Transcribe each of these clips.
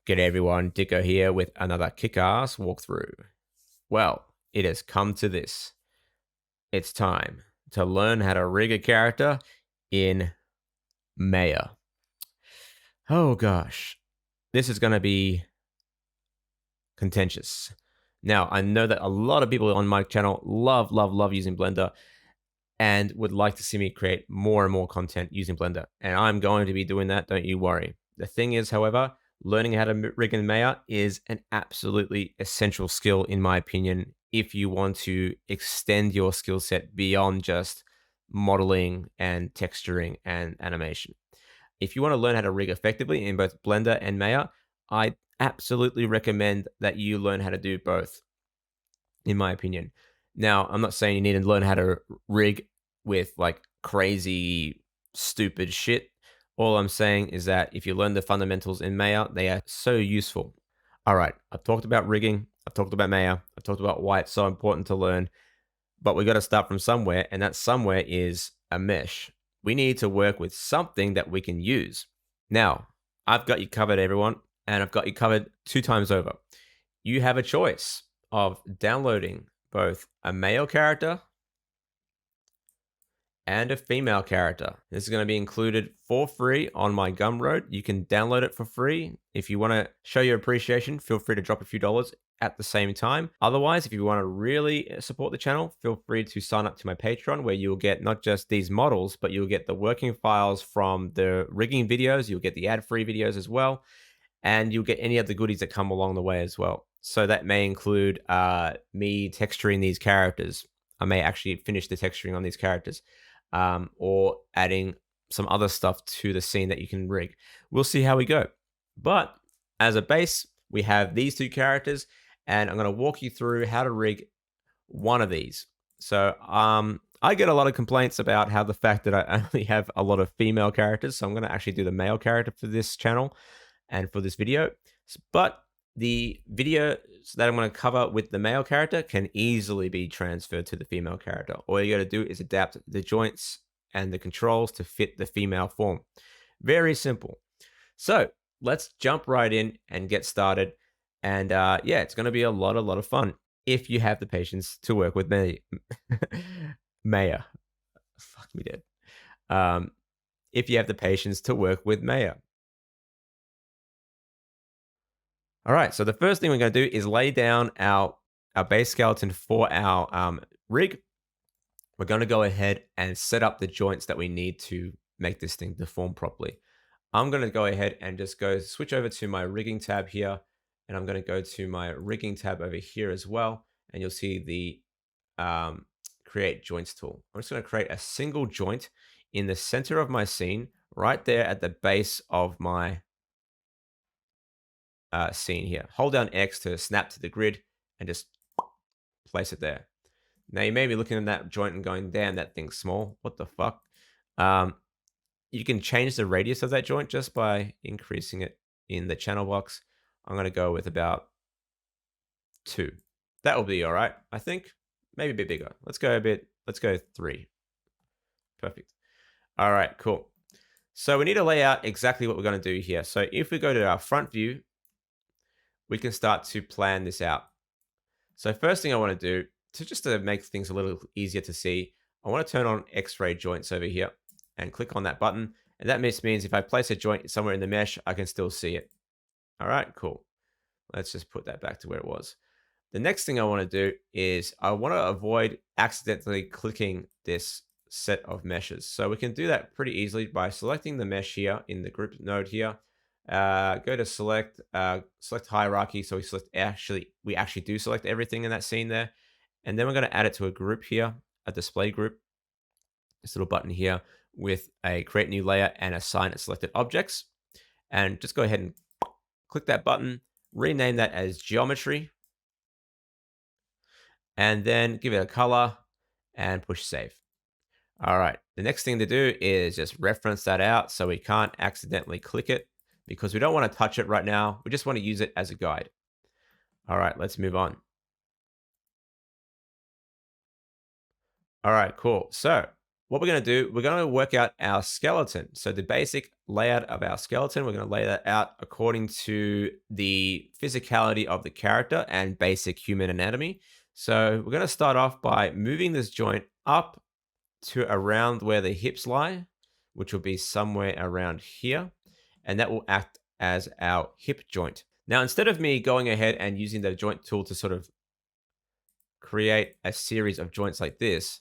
G'day everyone, Dicko here with another kick-ass walkthrough. Well, it has come to this. It's time to learn how to rig a character in Maya. Oh gosh, this is going to be contentious. Now, I know that a lot of people on my channel love using Blender and would like to see me create more and more content using Blender. And I'm going to be doing that, don't you worry. The thing is, however, learning how to rig in Maya is an absolutely essential skill, in my opinion, if you want to extend your skill set beyond just modeling and texturing and animation. If you want to learn how to rig effectively in both Blender and Maya, I absolutely recommend that you learn how to do both, in my opinion. Now, I'm not saying you need to learn how to rig with like crazy, stupid shit. All I'm saying is that if you learn the fundamentals in Maya, they are so useful. All right, I've talked about rigging, I've talked about Maya, I've talked about why it's so important to learn, but we got to start from somewhere, and that somewhere is a mesh. We need to work with something that we can use. Now, I've got you covered, everyone, and I've got you covered 2 times over. You have a choice of downloading both a male character and a female character. This is going to be included for free on my Gumroad. You can download it for free. If you want to show your appreciation, feel free to drop a few dollars at the same time. Otherwise, if you want to really support the channel, feel free to sign up to my Patreon, where you'll get not just these models, but you'll get the working files from the rigging videos. You'll get the ad-free videos as well, and you'll get any of the goodies that come along the way as well. So that may include me texturing these characters. I may actually finish the texturing on these characters, or adding some other stuff to the scene that you can rig. We'll see how we go. But as a base, we have these 2 characters, and I'm going to walk you through how to rig one of these. So I get a lot of complaints about how the fact that I only have a lot of female characters. So I'm going to actually do the male character for this channel and for this video. But the videos that I'm going to cover with the male character can easily be transferred to the female character. All you got to do is adapt the joints and the controls to fit the female form. Very simple. So let's jump right in and get started. And yeah, it's going to be a lot of fun if you have the patience to work with me. Maya. Fuck me dead. If you have the patience to work with Maya. All right, so the first thing we're going to do is lay down our base skeleton for our rig. We're going to go ahead and set up the joints that we need to make this thing deform properly. I'm going to go ahead and just switch over to my rigging tab here, and I'm going to go to my rigging tab over here as well, and you'll see the create joints tool. I'm just going to create a single joint in the center of my scene, right there at the base of my scene here. Hold down X to snap to the grid and just place it there. Now you may be looking at that joint and going, damn, that thing's small. What the fuck? You can change the radius of that joint just by increasing it in the channel box. I'm going to go with about 2. That will be all right, I think. Maybe a bit bigger. Let's go 3. Perfect. All right, cool. So we need to lay out exactly what we're going to do here. So if we go to our front view, we can start to plan this out. So first thing I want to do, just to make things a little easier to see, I want to turn on X-ray joints over here and click on that button. And that means if I place a joint somewhere in the mesh, I can still see it. All right, cool. Let's just put that back to where it was. The next thing I want to do is I want to avoid accidentally clicking this set of meshes. So we can do that pretty easily by selecting the mesh here in the group node here. Go to select hierarchy. So we actually do select everything in that scene there. And then we're going to add it to a group here, a display group. This little button here with a create new layer and assign selected objects. And just go ahead and click that button, rename that as geometry, and then give it a color and push save. All right, the next thing to do is just reference that out so we can't accidentally click it, because we don't want to touch it right now. We just want to use it as a guide. All right, let's move on. All right, cool. So what we're going to do, we're going to work out our skeleton. So the basic layout of our skeleton. We're going to lay that out according to the physicality of the character and basic human anatomy. So we're going to start off by moving this joint up to around where the hips lie, which will be somewhere around here. And that will act as our hip joint. Now, instead of me going ahead and using the joint tool to sort of create a series of joints like this,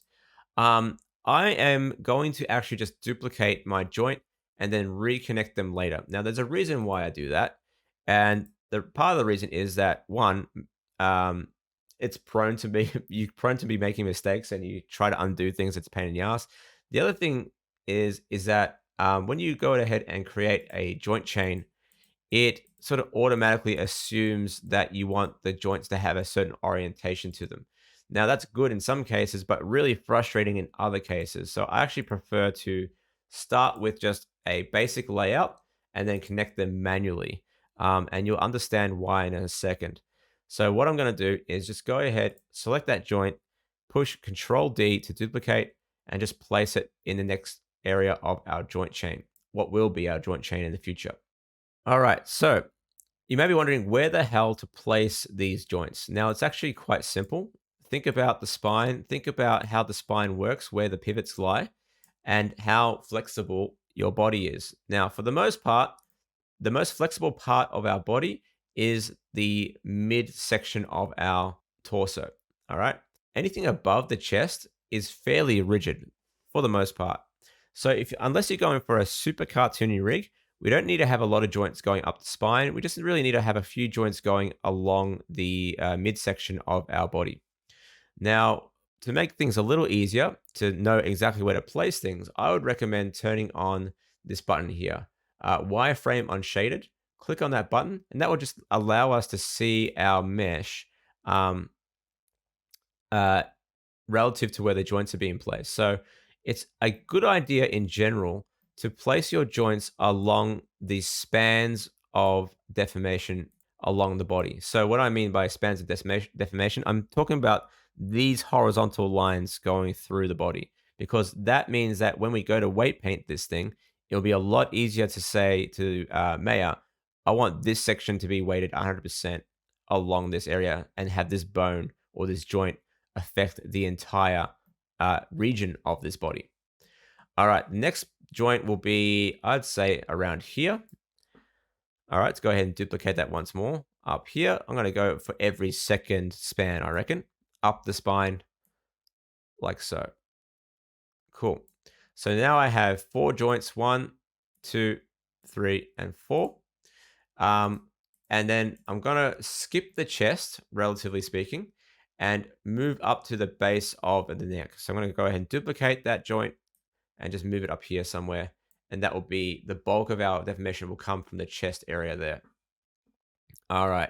I am going to actually just duplicate my joint and then reconnect them later. Now, there's a reason why I do that. And the part of the reason is that one, um, it's prone to be you're prone to be making mistakes and you try to undo things, it's a pain in the ass. The other thing is that when you go ahead and create a joint chain, it sort of automatically assumes that you want the joints to have a certain orientation to them. Now, that's good in some cases, but really frustrating in other cases. So I actually prefer to start with just a basic layout and then connect them manually. And you'll understand why in a second. So what I'm going to do is just go ahead, select that joint, push Control D to duplicate, and just place it in the next area of our joint chain, what will be our joint chain in the future. All right, so you may be wondering where the hell to place these joints. Now, it's actually quite simple. Think about the spine, think about how the spine works, where the pivots lie, and how flexible your body is. Now, for the most part, the most flexible part of our body is the midsection of our torso. All right. Anything above the chest is fairly rigid for the most part. So unless you're going for a super cartoony rig, we don't need to have a lot of joints going up the spine. We just really need to have a few joints going along the midsection of our body. Now, to make things a little easier to know exactly where to place things, I would recommend turning on this button here, wireframe unshaded. Click on that button, and that will just allow us to see our mesh relative to where the joints are being placed. So it's a good idea in general to place your joints along the spans of deformation along the body. So what I mean by spans of deformation, I'm talking about these horizontal lines going through the body, because that means that when we go to weight paint this thing, it'll be a lot easier to say to Maya, I want this section to be weighted 100% along this area and have this bone or this joint affect the entire region of this body. All right, next joint will be, I'd say, around here. All right, let's go ahead and duplicate that once more. Up here, I'm going to go for every second span, I reckon. Up the spine, like so. Cool. So now I have 4 joints, 1, 2, 3, and 4. And then I'm going to skip the chest, relatively speaking, and move up to the base of the neck. So I'm going to go ahead and duplicate that joint and just move it up here somewhere. And that will be the bulk of our deformation will come from the chest area there. All right.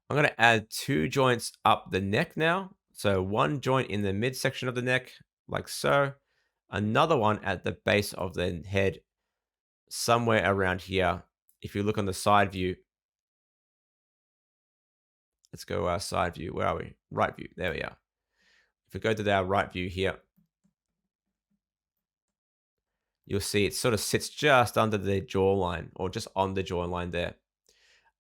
I'm going to add 2 joints up the neck now. So 1 joint in the midsection of the neck, like so. Another one at the base of the head, somewhere around here. If you look on the side view, let's go our side view. Where are we? Right view. There we are. If we go to our right view here, you'll see it sort of sits just under the jawline or just on the jawline there.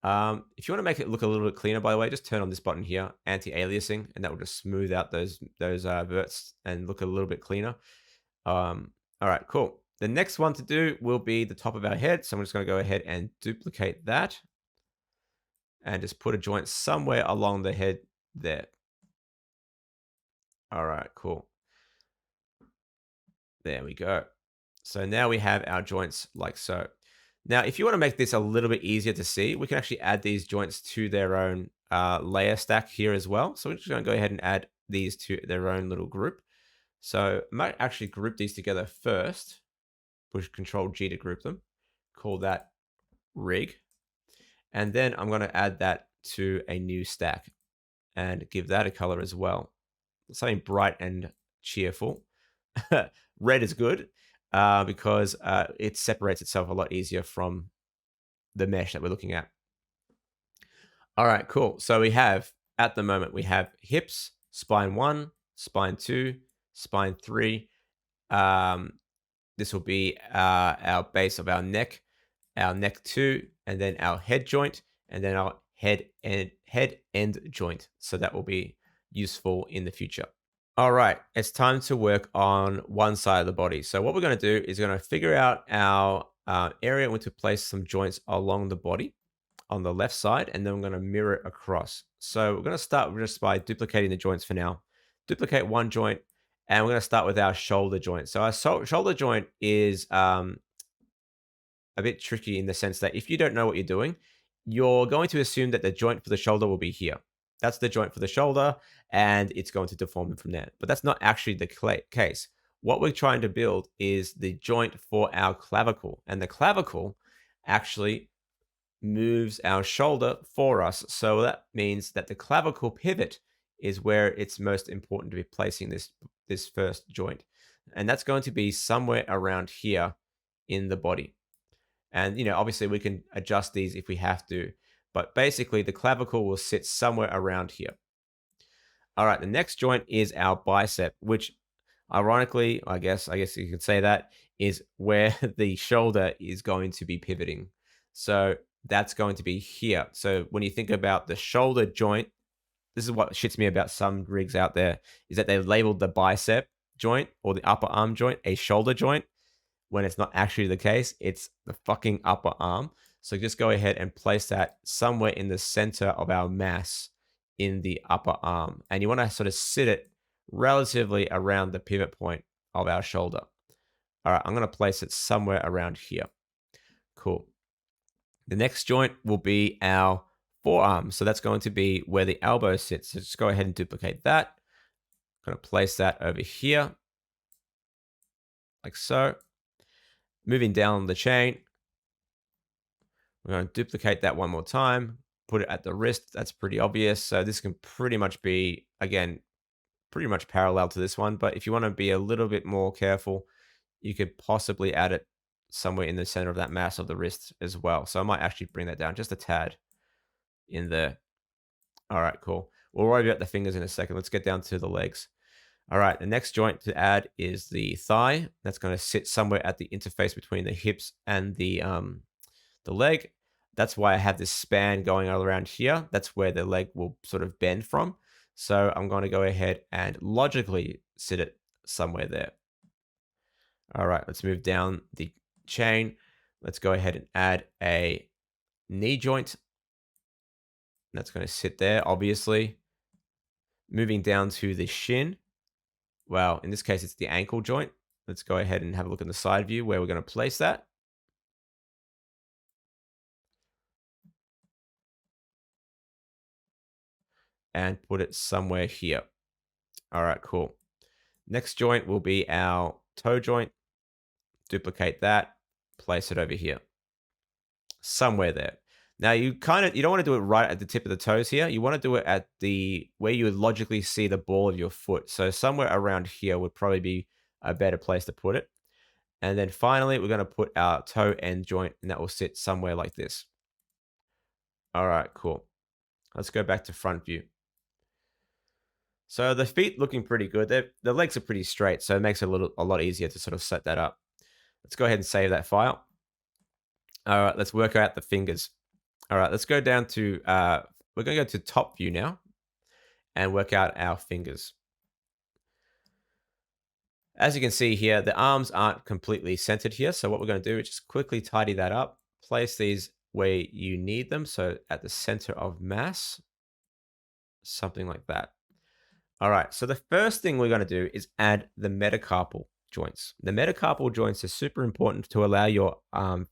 If you want to make it look a little bit cleaner, by the way, just turn on this button here, anti-aliasing, and that will just smooth out those verts and look a little bit cleaner. All right, cool. The next one to do will be the top of our head. So I'm just going to go ahead and duplicate that and just put a joint somewhere along the head there. All right, cool. There we go. So now we have our joints like so. Now, if you want to make this a little bit easier to see, we can actually add these joints to their own layer stack here as well. So we're just going to go ahead and add these to their own little group. So I might actually group these together first. Push Control G to group them. Call that rig. And then I'm going to add that to a new stack and give that a color as well. Something bright and cheerful. Red is good because it separates itself a lot easier from the mesh that we're looking at. All right, cool. So we have, at the moment, we have hips, spine 1, spine 2, spine 3. This will be our base of our neck. our neck 2, and then our head joint, and then our head end joint. So that will be useful in the future. All right, it's time to work on one side of the body. So what we're going to do is going to figure out our area and to place some joints along the body on the left side, and then we're going to mirror it across. So we're going to start just by duplicating the joints for now. Duplicate one joint, and we're going to start with our shoulder joint. So our shoulder joint is a bit tricky in the sense that if you don't know what you're doing, you're going to assume that the joint for the shoulder will be here. That's the joint for the shoulder, and it's going to deform it from there. But that's not actually the case. What we're trying to build is the joint for our clavicle, and the clavicle actually moves our shoulder for us. So that means that the clavicle pivot is where it's most important to be placing this first joint. And that's going to be somewhere around here in the body. And obviously we can adjust these if we have to, but basically the clavicle will sit somewhere around here. All right, the next joint is our bicep, which ironically, I guess you could say that is where the shoulder is going to be pivoting. So that's going to be here. So when you think about the shoulder joint, this is what shits me about some rigs out there, is that they've labeled the bicep joint or the upper arm joint a shoulder joint when it's not actually the case. It's the fucking upper arm. So just go ahead and place that somewhere in the center of our mass in the upper arm. And you want to sort of sit it relatively around the pivot point of our shoulder. All right, I'm going to place it somewhere around here. Cool. The next joint will be our forearm. So that's going to be where the elbow sits. So just go ahead and duplicate that. I'm going to place that over here, like so. Moving down the chain, we're going to duplicate that one more time, put it at the wrist. That's pretty obvious. So this can pretty much be, again, pretty much parallel to this one. But if you want to be a little bit more careful, you could possibly add it somewhere in the center of that mass of the wrist as well. So I might actually bring that down just a tad in there. All right, cool. We'll worry about the fingers in a second. Let's get down to the legs. All right, the next joint to add is the thigh. That's going to sit somewhere at the interface between the hips and the leg. That's why I have this span going all around here. That's where the leg will sort of bend from. So I'm going to go ahead and logically sit it somewhere there. All right, let's move down the chain. Let's go ahead and add a knee joint. That's going to sit there, obviously. Moving down to the shin. Well, in this case, it's the ankle joint. Let's go ahead and have a look in the side view where we're going to place that. And put it somewhere here. All right, cool. Next joint will be our toe joint. Duplicate that, place it over here. Somewhere there. Now you don't want to do it right at the tip of the toes here. You want to do it at the where you would logically see the ball of your foot. So somewhere around here would probably be a better place to put it. And then finally, we're going to put our toe end joint, and that will sit somewhere like this. All right, cool. Let's go back to front view. So the feet looking pretty good. The legs are pretty straight, so it makes it a lot easier to sort of set that up. Let's go ahead and save that file. All right, let's work out the fingers. All right, let's go down to, we're going to go to top view now and work out our fingers. As you can see here, the arms aren't completely centered here. So what we're going to do is just quickly tidy that up. Place these where you need them. So at the center of mass, something like that. All right, so the first thing we're going to do is add the metacarpal joints. The metacarpal joints are super important to allow your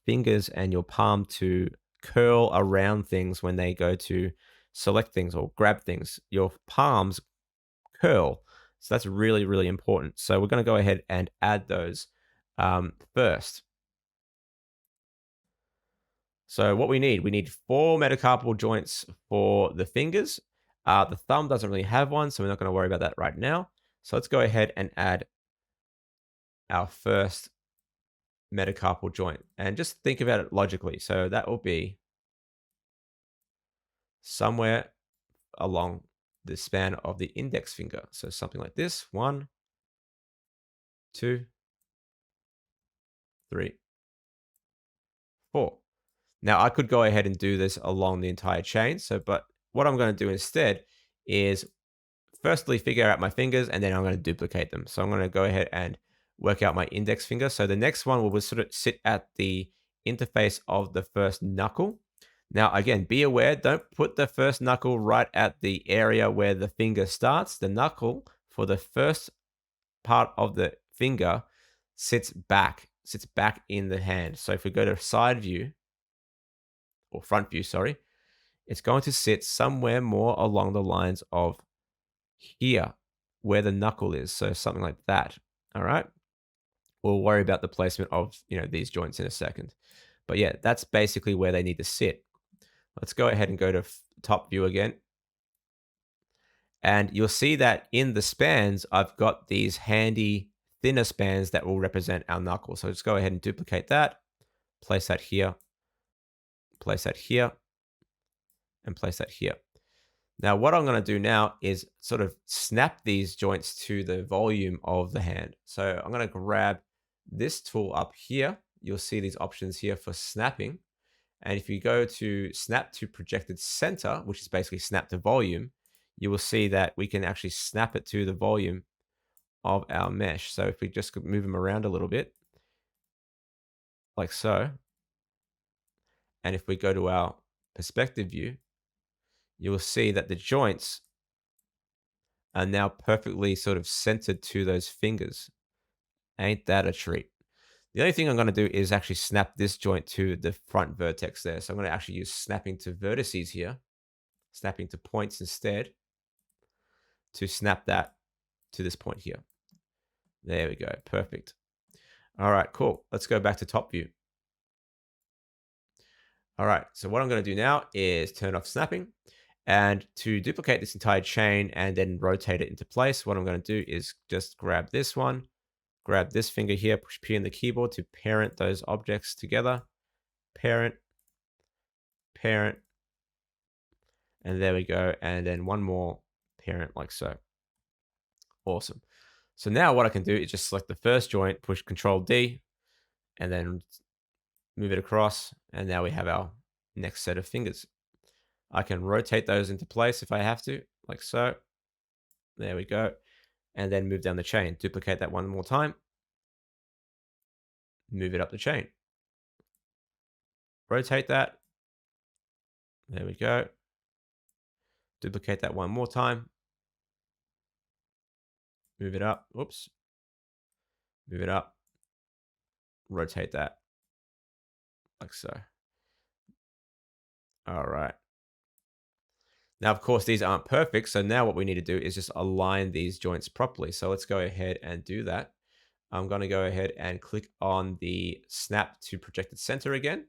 fingers and your palm to curl around things when they go to select things or grab things. Your palms curl. So that's really, really important. So we're going to go ahead and add those first. So what we need 4 metacarpal joints for the fingers. The thumb doesn't really have one, so we're not going to worry about that right now. So let's go ahead and add our first metacarpal joint. And just think about it logically. So that will be somewhere along the span of the index finger. So something like this. 1, 2, 3, 4. Now, I could go ahead and do this along the entire chain. So, but what I'm going to do instead is firstly figure out my fingers and then I'm going to duplicate them. So I'm going to go ahead and work out my index finger. So the next one will sort of sit at the interface of the first knuckle. Now, again, be aware, don't put the first knuckle right at the area where the finger starts. The knuckle for the first part of the finger sits back in the hand. So if we go to side view or front view, sorry, it's going to sit somewhere more along the lines of here where the knuckle is. So something like that. All right. We'll worry about the placement of, these joints in a second. But yeah, that's basically where they need to sit. Let's go ahead and go to top view again. And you'll see that in the spans, I've got these handy thinner spans that will represent our knuckle. So just go ahead and duplicate that, place that here, place that here, and place that here. Now, what I'm going to do now is sort of snap these joints to the volume of the hand. So I'm going to grab this tool up here. You'll see these options here for snapping. And if you go to snap to projected center, which is basically snap to volume, you will see that we can actually snap it to the volume of our mesh. So if we just move them around a little bit, like so, and if we go to our perspective view, you will see that the joints are now perfectly sort of centered to those fingers. Ain't that a treat? The only thing I'm going to do is actually snap this joint to the front vertex there. So I'm going to actually use snapping to vertices here, snapping to points instead, to snap that to this point here. There we go. Perfect. All right, cool. Let's go back to top view. All right, so what I'm going to do now is turn off snapping. And to duplicate this entire chain and then rotate it into place, what I'm going to do is just grab this one, grab this finger here, push P on the keyboard to parent those objects together. Parent, parent, and there we go. And then one more parent like so. Awesome. So now what I can do is just select the first joint, push Control D, and then move it across. And now we have our next set of fingers. I can rotate those into place if I have to, like so. There we go. And then move down the chain. Duplicate that one more time. Move it up the chain. Rotate that. There we go. Duplicate that one more time. Move it up. Whoops. Move it up. Rotate that. Like so. All right. Now, of course, these aren't perfect. So now what we need to do is just align these joints properly. So let's go ahead and do that. I'm going to go ahead and click on the snap to projected center again.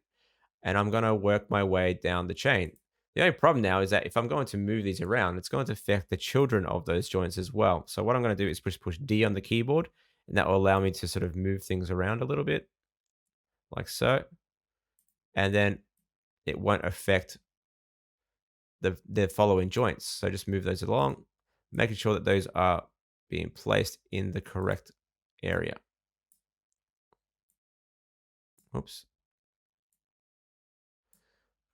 And I'm going to work my way down the chain. The only problem now is that if I'm going to move these around, it's going to affect the children of those joints as well. So what I'm going to do is push D on the keyboard, and that will allow me to sort of move things around a little bit, like so. And then it won't affect the following joints. So just move those along, making sure that those are being placed in the correct area. Oops.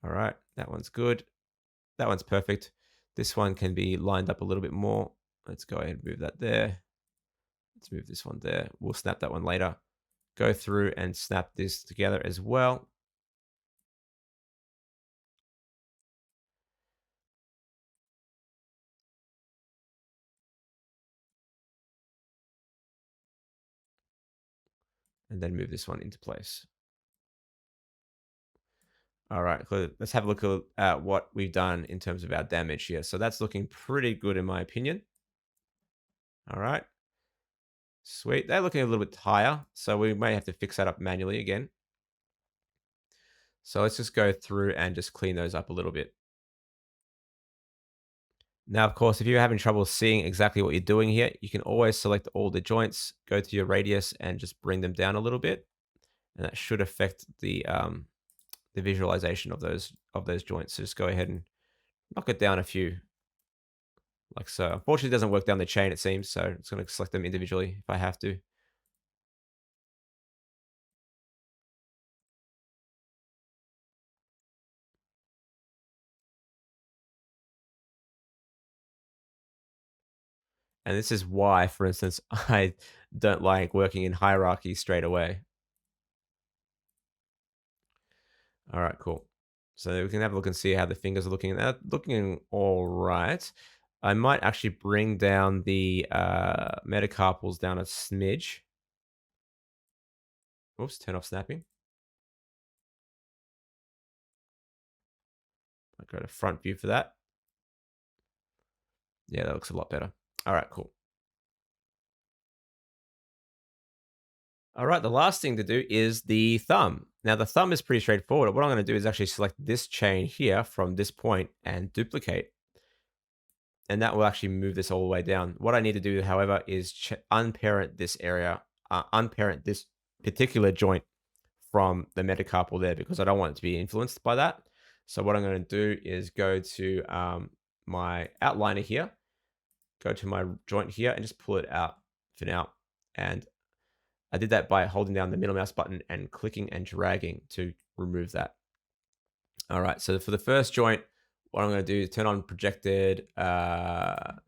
All right, that one's good. That one's perfect. This one can be lined up a little bit more. Let's go ahead and move that there. Let's move this one there. We'll snap that one later. Go through and snap this together as well. And then move this one into place. All right, let's have a look at what we've done in terms of our damage here. So that's looking pretty good in my opinion. All right. Sweet. They're looking a little bit higher, so we may have to fix that up manually again. So let's just go through and just clean those up a little bit. Now, of course, if you're having trouble seeing exactly what you're doing here, you can always select all the joints, go to your radius, and just bring them down a little bit, and that should affect the visualization of those joints. So just go ahead and knock it down a few, like so. Unfortunately, it doesn't work down the chain, it seems, so it's going to select them individually if I have to. And this is why, for instance, I don't like working in hierarchy straight away. All right, cool. So we can have a look and see how the fingers are looking. They're looking all right. I might actually bring down the metacarpals down a smidge. Oops, turn off snapping. I'll go to front view for that. Yeah, that looks a lot better. All right, cool. All right, the last thing to do is the thumb. Now, the thumb is pretty straightforward. What I'm going to do is actually select this chain here from this point and duplicate. And that will actually move this all the way down. What I need to do, however, is unparent this area, unparent this particular joint from the metacarpal there because I don't want it to be influenced by that. So what I'm going to do is go to my outliner here, go to my joint here and just pull it out for now. And I did that by holding down the middle mouse button and clicking and dragging to remove that. All right, so for the first joint, what I'm going to do is turn on projected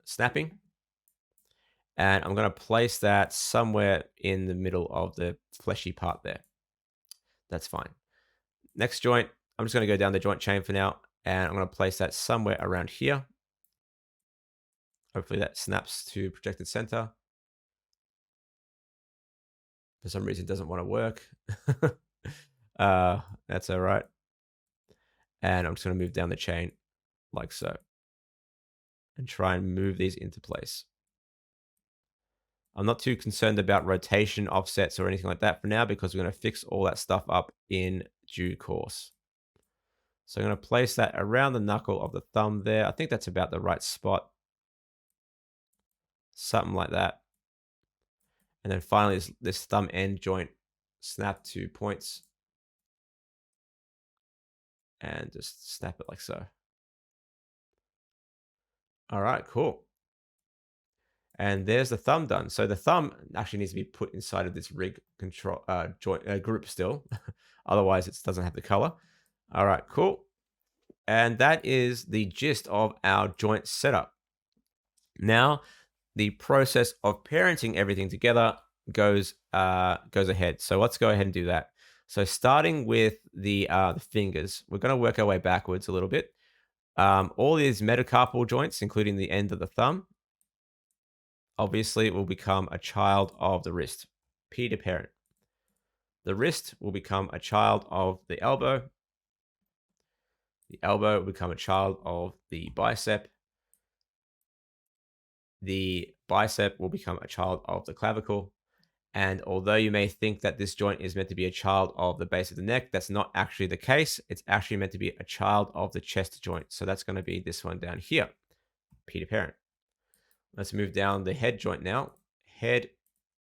snapping. And I'm going to place that somewhere in the middle of the fleshy part there. That's fine. Next joint, I'm just going to go down the joint chain for now. And I'm going to place that somewhere around here. Hopefully that snaps to projected center. For some reason, it doesn't want to work. That's all right. And I'm just going to move down the chain like so. And try and move these into place. I'm not too concerned about rotation offsets or anything like that for now because we're going to fix all that stuff up in due course. So I'm going to place that around the knuckle of the thumb there. I think that's about the right spot. Something like that. And then finally, this thumb end joint snap to points. And just snap it like so. All right, cool. And there's the thumb done. So the thumb actually needs to be put inside of this rig control joint group still. Otherwise, it doesn't have the color. All right, cool. And that is the gist of our joint setup. Now, the process of parenting everything together goes ahead. So let's go ahead and do that. So starting with the fingers, we're going to work our way backwards a little bit. All these metacarpal joints, including the end of the thumb, obviously will become a child of the wrist, P to parent. The wrist will become a child of the elbow. The elbow will become a child of the bicep. The bicep will become a child of the clavicle. And although you may think that this joint is meant to be a child of the base of the neck, that's not actually the case. It's actually meant to be a child of the chest joint. So that's going to be this one down here, P to parent. Let's move down the head joint now. Head,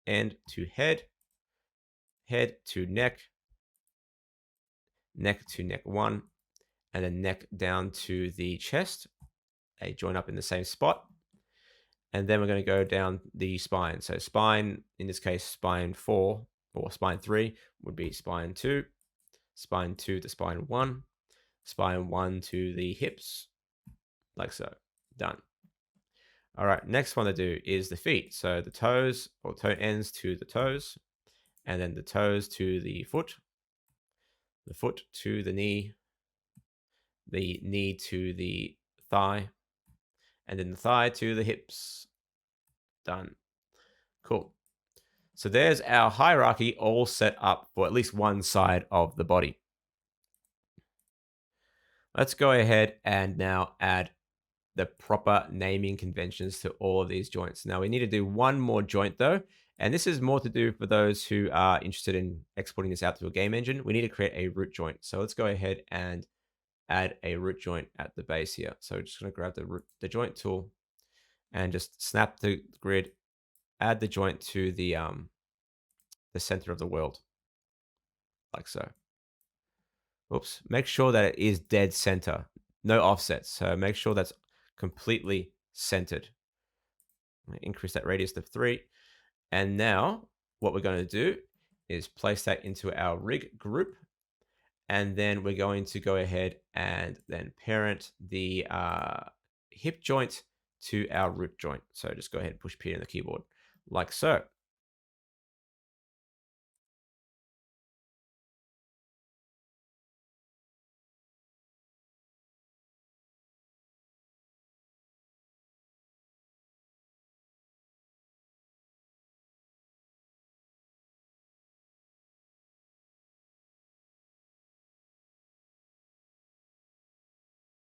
end to head, head to neck, neck to neck one, and then neck down to the chest. They join up in the same spot. And then we're going to go down the spine. So spine, in this case, spine 4 or spine 3 would be spine 2, spine 2 to spine 1, spine 1 to the hips, like so. Done. All right, next one to do is the feet. So the toes or toe ends to the toes, and then the toes to the foot to the knee to the thigh, and then the thigh to the hips. Done. Cool. So there's our hierarchy all set up for at least one side of the body. Let's go ahead and now add the proper naming conventions to all of these joints. Now we need to do one more joint though, and this is more to do for those who are interested in exporting this out to a game engine. We need to create a root joint. So let's go ahead and add a root joint at the base here. So we're just going to grab the joint tool and just snap the grid, add the joint to the center of the world, like so. Oops, make sure that it is dead center, no offsets. So make sure that's completely centered. I'm going to increase that radius to 3. And now what we're going to do is place that into our rig group. And then we're going to go ahead and then parent the hip joint to our root joint. So just go ahead and push P on the keyboard like so.